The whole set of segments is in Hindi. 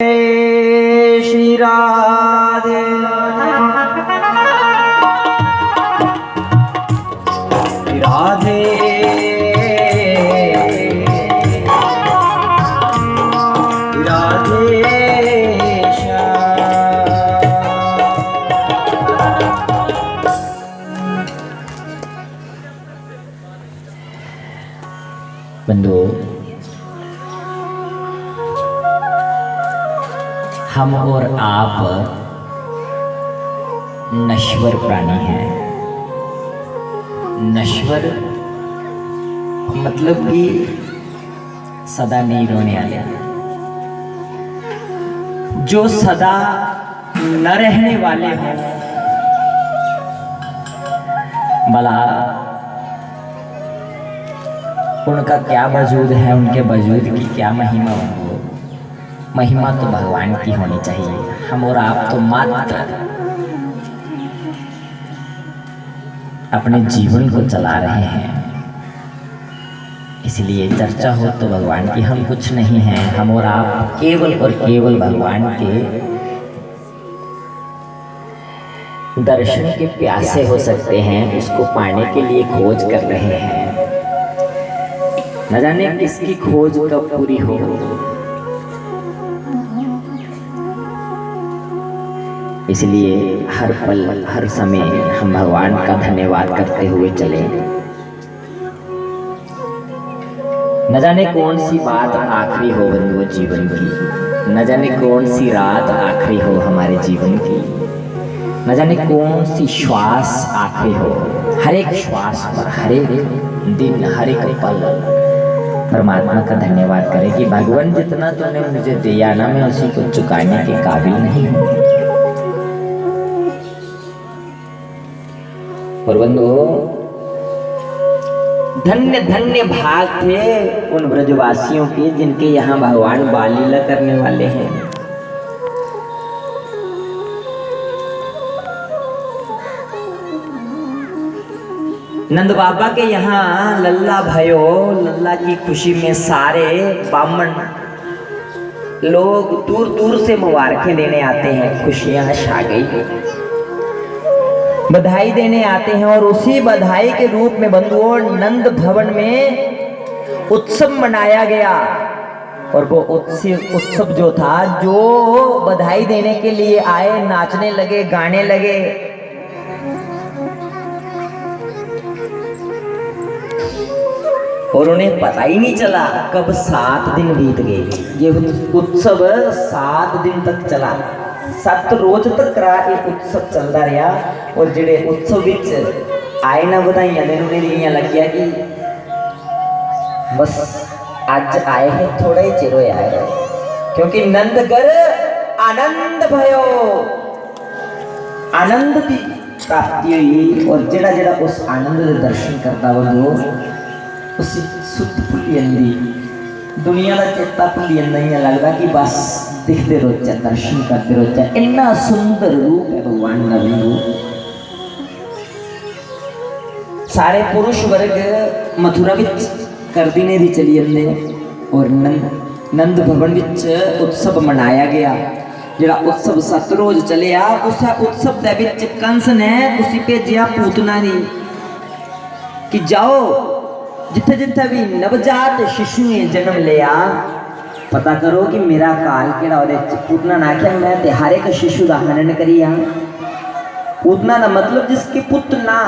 श्री राधे राधे राधे बंधु, हम और आप नश्वर प्राणी हैं। नश्वर मतलब कि सदा नहीं रोने वाले, जो सदा न रहने वाले हैं। भला उनका क्या वजूद है, उनके वजूद की क्या महिमा हो। महिमा तो भगवान की होनी चाहिए। हम और आप तो मात्र अपने जीवन को चला रहे हैं, इसलिए चर्चा हो तो भगवान की। हम कुछ नहीं हैं, हम और आप केवल और केवल भगवान के दर्शन के प्यासे हो सकते हैं। उसको पाने के लिए खोज कर रहे हैं। न जाने किसकी खोज कब पूरी हो। इसलिए हर पल हर समय हम भगवान का धन्यवाद करते हुए चले। न जाने कौन सी बात आखिरी हो बंधुओं जीवन की, न जाने कौन सी रात आखिरी हो हमारे जीवन की, न जाने कौन सी श्वास आखिरी हो। हर एक श्वास पर, हर एक दिन, हर एक पल परमात्मा का धन्यवाद करें कि भगवान जितना तूने मुझे दिया ना, मैं उसी को चुकाने के काबिल नहीं हूँ। और बंधुओं, धन्य धन्य भाग थे उन ब्रजवासियों के जिनके यहाँ भगवान बाल लीला करने वाले हैं। नंद बाबा के यहाँ लल्ला भयो, लल्ला की खुशी में सारे ब्राह्मण लोग दूर दूर से मुबारकें देने आते हैं। खुशियां छा गई, बधाई देने आते हैं। और उसी बधाई के रूप में बंधुओं नंद भवन में उत्सव मनाया गया। और वो उत्सव जो था, जो बधाई देने के लिए आए नाचने लगे, गाने लगे। और उन्हें पता ही नहीं चला कब 7 दिन बीत गए। ये उत्सव 7 दिन तक चला। 7 रोज तक एक उत्सव चलता रहा। और जेडे उत्सव विच आए ना बधाइयां देने उन्हें लग गया कि बस आज आए हैं, थोड़ा ही चिर होया है, क्योंकि नंदगर आनंद भयो, आनंद की प्राप्ति हुई। और जेड़ा जेड़ा उस आनंद के दर्शन करता वो उसी सुध भुली जंदी, दुनिया का चेता भुली जंदा। इयां लगदा कि बस दिखते रोचा, दर्शन करते रोचा। इन्ना सुंदर रूप है भगवान का रूप। सारे पुरुष वर्ग मथुरा विच करदी ने दी चली जंदे। और नंद भवन विच उत्सव मनाया गया। जिहड़ा उत्सव 7 रोज चलिया, उस उत्सव दे विच कंस ने उसी भेजिया पूतना दी कि जाओ जिथे जिथे भी नवजात शिशु ने जन्म लिया, पता करो कि मेरा काल केड़ा। पूतना ने आख्या मैं ते हर एक शिशु का हनन करी। पूतना का मतलब जिसके पुत्र ना,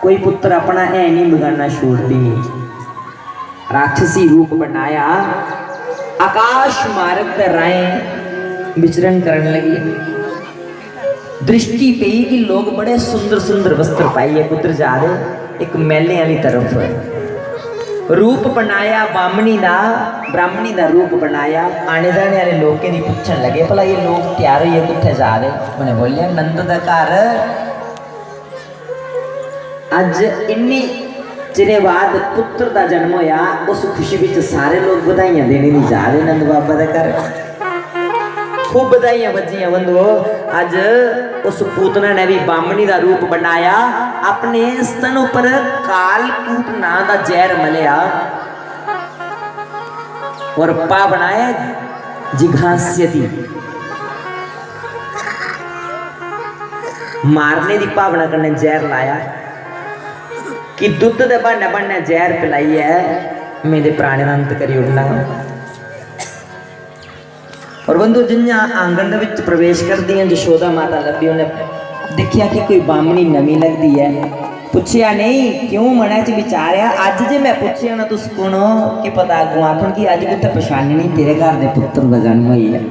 कोई पुत्र अपना है नहीं बगाना छोड़ दी। राक्षसी रूप बनाया, आकाश मार्ग पर राय विचरण करने लगी। दृष्टि पे कि लोग बड़े सुंदर सुंदर वस्त्र पाइए पुत्र जा रहे। एक मेले वाली तरफ रूप बनाया, ब्राह्मणी का रूप बनाया। आने जाने वाले लोग के नहीं पूछन लगे भला ये लोग तैयार हुए कितने जा रहे। उन्हें बोलिया नंद का घर अज इन्नी चिरे बाद पुत्र का जन्म होया। उस खुशी में सारे लोग बधाइयां देने नहीं जा रहे नंद बाबा का घर। खूब बधाइयां बजियां बंधुओं। अज उस पूतना ने भी ब्राह्मणी का रूप बनाया, अपने स्तन पर कालकूट नां का जहर मलिया और पा बनाए जिघांस्यति मारने की भावना करने जहर लाया कि दुध दे बहाने बहाने जहर पिलाई है मेरे प्राणे अंत करी उड़ना। और बंधु जिन्या आंगन विच प्रवेश कर दिया जशोदा माता लभी उन्हें देखिया कि कोई बामनी नवी लगती है, पूछया नहीं क्यों मना च विचारिया अज जे मैं पूछया ना तो सुनो कि पता अगू आखन की अज कुछ पछानी नहीं तेरे घर के पुत्र का जन्म हुई है,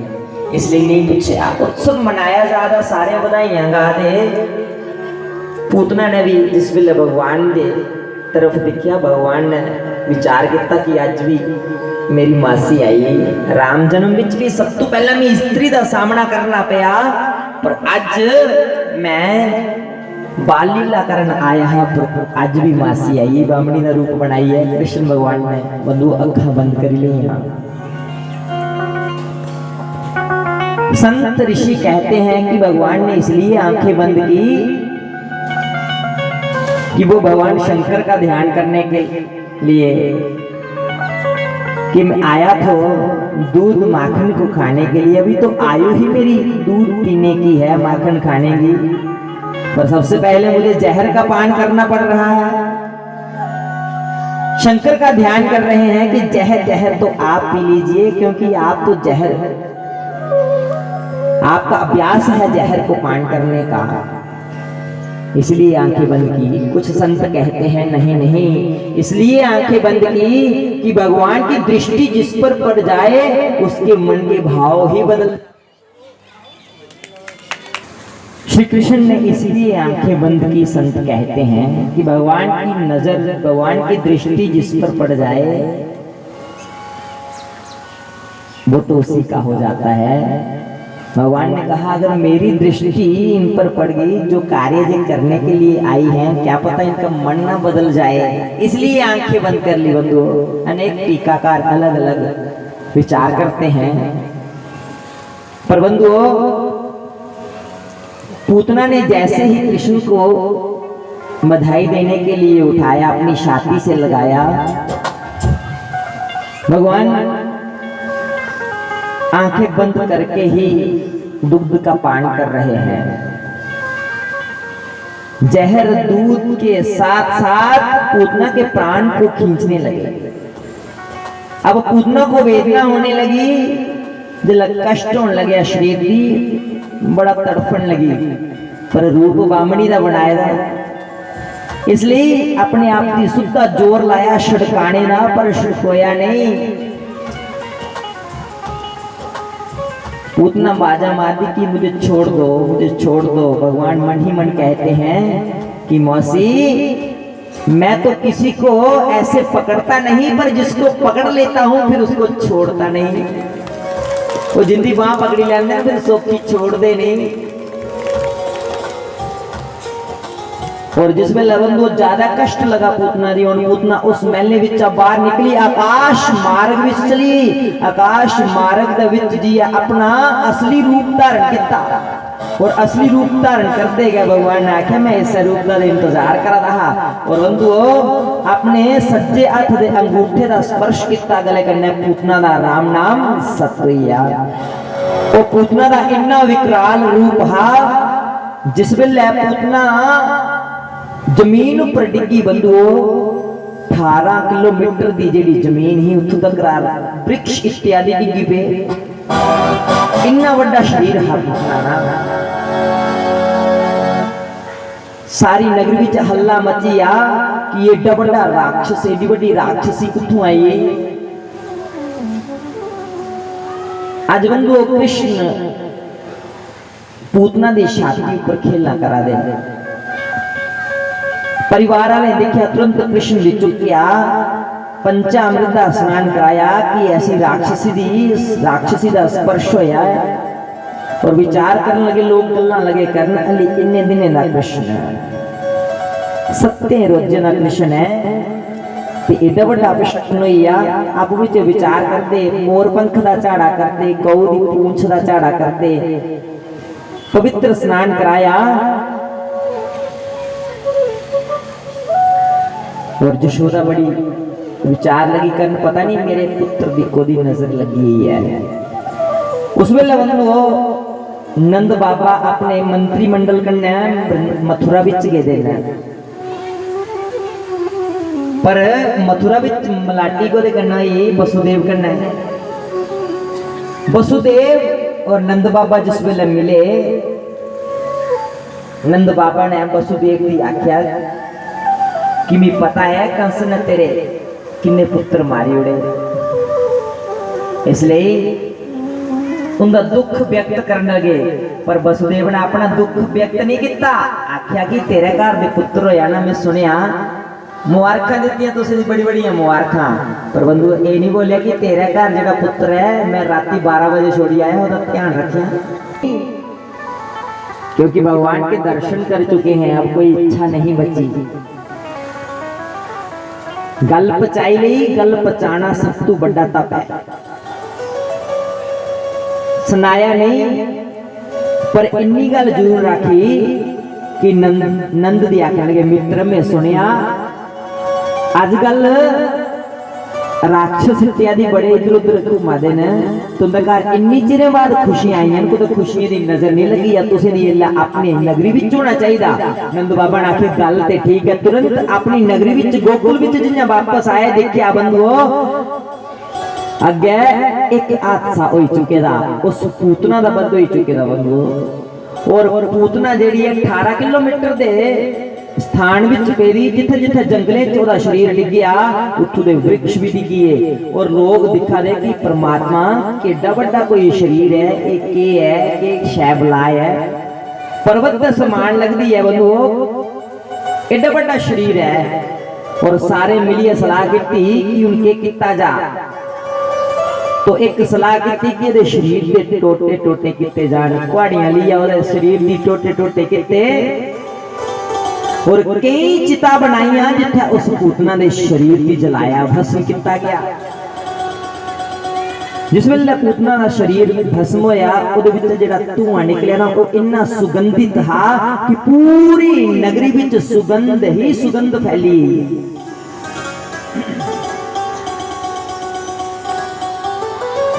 इसलिए नहीं पूछया। उत्सव मनाया जाता सारे बधाइयां गा दे। पूतना ने भी जिस वेले भगवान के तरफ देखिया भगवान ने विचार किया कि अज भी मेरी मासी आई राम जन्म विच भी सब तो पहला मैं स्त्री का सामना करना पाया, पर अज मैं बाल लीला करन आया हाँ, पर अज भी मासी आई बामणी का रूप बनाई है कृष्ण भगवान ने। बंधु अखा बंद कर ली। संत ऋषि कहते हैं कि भगवान ने इसलिए आंखें बंद की कि वो भगवान शंकर का ध्यान करने के लिए कि मैं आया तो दूध माखन को खाने के लिए, अभी तो आयु ही मेरी दूध पीने की है माखन खाने की, पर सबसे पहले मुझे जहर का पान करना पड़ रहा है। शंकर का ध्यान कर रहे हैं कि जहर जहर तो आप पी लीजिए क्योंकि आप तो जहर आपका अभ्यास है जहर को पान करने का, इसलिए आंखें बंद की। कुछ संत कहते हैं नहीं नहीं इसलिए आंखें बंद की कि भगवान की दृष्टि जिस पर पड़ जाए उसके मन के भाव ही बदल। श्री कृष्ण ने इसलिए आंखें बंद की संत कहते हैं कि भगवान की नजर भगवान की दृष्टि जिस पर पड़ जाए वो तो उसी का हो जाता है। भगवान ने कहा अगर मेरी दृष्टि इन पर पड़ गई जो कार्य जो करने के लिए आई हैं क्या पता इनका मन ना बदल जाए, इसलिए आंखें बंद कर ली। बंधु अनेक टीकाकार अलग अलग विचार करते हैं, पर बंधु पूतना ने जैसे ही कृष्ण को बधाई देने के लिए उठाया अपनी छाती से लगाया, भगवान आंखें बंद करके ही दुग्ध का पान कर रहे हैं। जहर दूध के साथ साथ पूतना के प्राण को खींचने लगे। अब पूतना को वेदना होने लगी, दिल कष्ट होने लगे, शरीर की बड़ा तड़फन लगी, पर रूप बामणी का बनाया था इसलिए अपने आप की सुधा जोर लाया छड़काने ना, पर छड़कोया नहीं। पूतना बाजा मारती कि मुझे छोड़ दो मुझे छोड़ दो। भगवान मन ही मन कहते हैं कि मौसी मैं तो किसी को ऐसे पकड़ता नहीं, पर जिसको पकड़ लेता हूं फिर उसको छोड़ता नहीं। वो जिंदी बां पकड़ी लेते फिर सोखी छोड़ दे नहीं। और जिसमें लगन वो ज्यादा कष्ट लगा पूतना दी, पूतना उस महले विच बाहर निकली, आकाश मार्ग विच चली। आकाश मार्ग दे विच जी अपना असली रूप धारण किया, और असली रूप धारण करते गए भगवान ने आख्या मैं इस रूप का इंतजार कर रहा। और बंधु अपने सज्जे हथ दे अंगूठे का स्पर्श किया गले कन्ने पूतना दा राम नाम सतरिया। वो पूतना दा इन्ना विकराल रूप हा जिस वेले पूतना जमीन पर डिगी। बंधुओ 18 किलोमीटर की जी जमीन ही उतों तक वृक्ष इत्यादि डिगी पे, इन्ना बड़ा शरीर हा पूतना। सारी नगरी विच हल्ला मचिया कि एडा बड़ा राक्षस एडी बड़ी राक्षसी कित्थों आई है। अज बंधु कृष्ण पूतना की छाती पर खेलना करा दे। परिवार ने देखा तुरंत कृष्ण भी चुकिया पंचामृत का स्नान कराया कि ऐसी राक्षसी का स्पर्श होया है। और विचार करने लगे लोग, गल्लां लगे करने अली इन्ने दिने दा कृष्ण सत्ते रोजे दा कृष्ण है ते एडा बड़ा प्रश्न होया। आप विच विचार करते मोर पंख का झाड़ा करते, गौ दी पूंछ का झाड़ा करते, पवित्र स्नान कराया। और यशोदा बड़ी विचार लगी करन, पता नहीं मेरे पुत्र दी कोदी नजर लगी हुई है। उस वेले बंधु नंद बाबा अपने मंत्रिमंडल कन्ने मथुरा विच गए देना, पर मथुरा विच मलाटी को दे करना ही वसुदेव करना है। वसुदेव और नंद बाबा जिस वेले मिले, नंद बाबा ने वसुदेव की आख्या कि मैं पता है कंस ने तेरे किन्ने पुत्र मारी उड़े, इसलिए उनका दुख व्यक्त करने लगे। पर वसुदेव ने अपना दुख व्यक्त नहीं किया, आख्या कि तेरे घर दे पुत्र होया ना, मैं सुनिया मुबारखां दित्तियां तुसीं बड़ी बड़ियां मुबारखां, पर बंधु ये नहीं बोलिया कि तेरे घर जेड़ा पुत्र है मैं राती 12 बजे छोड़ी आया, उसका ध्यान रखिया, क्योंकि भगवान के दर्शन कर चुके हैं, अब कोई इच्छा नहीं बची। गल पचाई ली, गल पचाना सब तो बड़ा तप है। सुनाया नहीं, पर इन्नी गल जरूर रखी कि नंद दी आखन मित्र में सुनिया अजकल राक्षस इत्यादि बड़े इधर उधर घूमा दे न, तुंदे घर इन्नी चिरे बाद खुशियां आईयां, को तो खुशियां दी नजर नहीं लगी, या तुसीं नहीं अपनी नगरी विच होना चाहिदा। नंद बाबा ने आखी गल ते ठीक है, तुरंत अपनी नगरी विच गोकुल विच जियां वापस आए, देखिया बंधुओ अगे एक हादसा हो चुके दा, उस पूतना दा बंद हो चुके दा बंधुओ, और पूतना जेड़ी 18 किलोमीटर दे स्थान विच पेरी, जिथे जिथे जंगले च ओदा शरीर डिग्या, उत्थों दे वृक्ष भी डिगिए, और लोग दिखा दे कि परमात्मा केडा बड़ा कोई शरीर है, एक के है कि शै बलाय है, पर्वत दा समान लगदी है बंधुओ, एडा बड़ा शरीर है। और सारे मिलिए सलाह की कि उनके किता जा, तो एक सलाह की कि ये शरीर के टोटे टोटे किते जान, कुआड़ियां लिया और शरीर दी टोटे टोटे किते, और कई चिता बनाइया जिथे उस पूतना दे शरीर की जलाया भस्म किया गया। जिस वेले पूतना का शरीर भस्म होया, उहदे विच जिहड़ा धुआं निकलिया ना, वो इन्ना सुगंधित था कि पूरी नगरी विच सुगंध ही सुगंध फैली।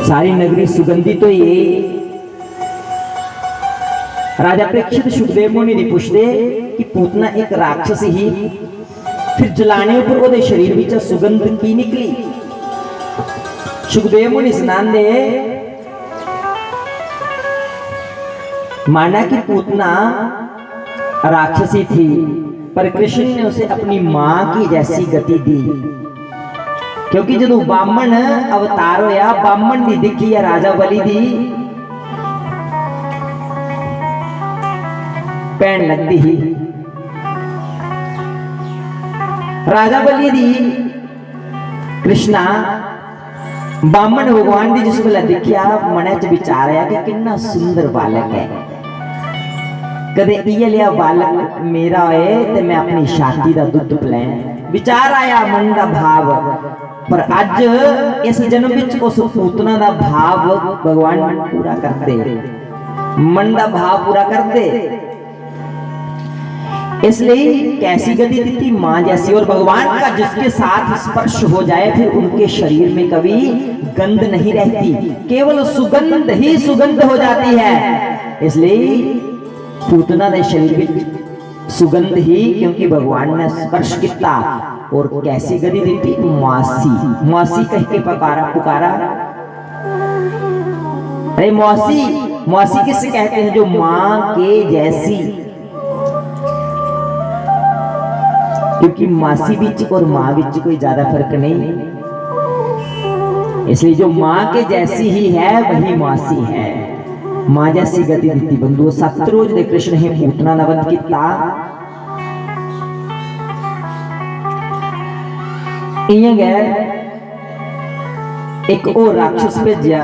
सारी नगरी सुगंधित हुई। राजा परीक्षित सुखदेव मुनि ने पूछते कि पूतना एक राक्षस ही, फिर जलाने पर ओदे शरीर विच सुगंध की निकली। सुखदेव मुनि सुनान दे, माना कि पूतना राक्षसी थी, पर कृष्ण ने उसे अपनी मां की जैसी गति दी, क्योंकि जदों बामन अवतार होया, बामन दी दिखी है राजा बलि दी पैन लगती ही, राजा बलि दी कृष्णा बामन भगवान दी जिस वेले देखिया, मने च विचार आया कि कितना सुंदर बालक है, कदे इये लिया बालक मेरा होए ते मैं अपनी छाती दा दुध पिलाए, विचार आया मन दा भाव। पर अज इस जन्म विच उस पूतना दा भाव भगवान पूरा करते, मन दा भाव पूरा करते, इसलिए कैसी गति दी थी मां जैसी। और भगवान का जिसके साथ स्पर्श हो जाए, फिर उनके शरीर में कभी गंध नहीं रहती, केवल सुगंध ही सुगंध हो जाती है। इसलिए पूतना दे शरीर में सुगंध ही, क्योंकि भगवान ने स्पर्श किया। और कैसी गति दी थी, मासी मासी कह के पुकारा। अरे मौसी, मौसी किससे कहते हैं, जो मां के जैसी, क्योंकि मासी बीच और मां बीच कोई ज्यादा फर्क नहीं, इसलिए जो मां के जैसी ही है वही मासी है। मां जैसी गति दी बंधु। सतरोज दे कृष्ण है पूतना दा वध कीता, इयां गैर एक और राक्षस भेजिया